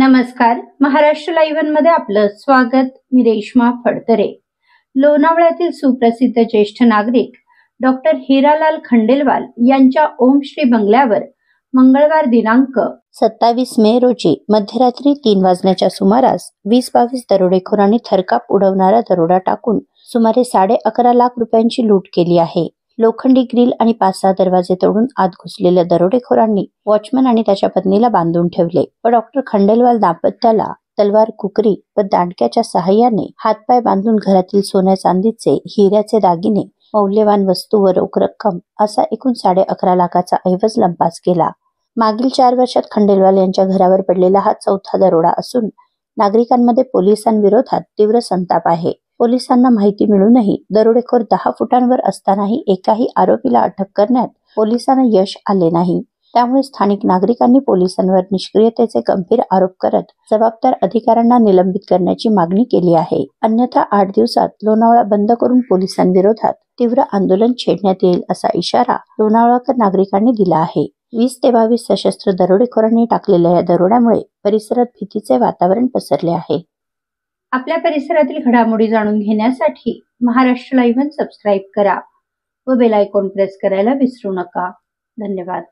नमस्कार, महाराष्ट्र लाईव्ह मध्ये आपलं स्वागत. मी रेश्मा फडतरे. लोणावळ्यातील सुप्रसिद्ध ज्येष्ठ नागरिक डॉक्टर हिरालाल खंडेलवाल यांच्या ओम श्री बंगल्यावर मंगळवार दिनांक 27 मे रोजी मध्यरात्री 3 वाजण्याच्या सुमारास 20-22 दरोडेखोरांनी थरकाप उडवणारा दरोडा टाकून सुमारे 11.5 लाख रुपयांची लूट केली आहे. लोखंडी ग्रिल आणि 5-6 दरवाजे तोडून आत घुसलेल्या दरोडेखोरांनी वॉचमन आणि त्याच्या पत्नीला बांधून ठेवले व डॉक्टर खंडेलवाल दाम्पत्याला तलवार, कुकरी व दांडक्याच्या सहाय्याने हातपाय बांधून घरातील सोन्या चांदीचे, हिऱ्याचे दागिने, मौल्यवान वस्तू व रोख रक्कम असा एकूण 11.5 लाखाचा ऐवज लंपास केला. मागील 4 वर्षात खंडेलवाल यांच्या घरावर पडलेला हा चौथा दरोडा असून नागरिकांमध्ये पोलिसांविरोधात तीव्र संताप आहे. पोलिसांना माहिती मिळूनही दरोडेखोर 10 फुटांवर असतानाही एकाही आरोपीला अटक करण्यात पोलिसांना यश आले नाही. त्यामुळे स्थानिक नागरिकांनी पोलिसांवर निष्क्रियतेचे गंभीर आरोप करत जबाबदार अधिकाऱ्यांना निलंबित करण्याची मागणी केली आहे. अन्यथा 8 दिवसात लोणावळा बंद करून पोलिसांविरोधात तीव्र आंदोलन छेडण्यात येईल असा इशारा लोणावळाकर नागरिकांनी दिला आहे. 20 ते 22 सशस्त्र दरोडेखोरांनी टाकलेल्या या दरोड्यामुळे परिसरात भीतीचे वातावरण पसरले आहे. आपल्या परिसरातील घडामोडी जाणून घेण्यासाठी महाराष्ट्र लाईव्ह सबस्क्राईब करा व बेल आयकॉन प्रेस करायला विसरू नका. धन्यवाद.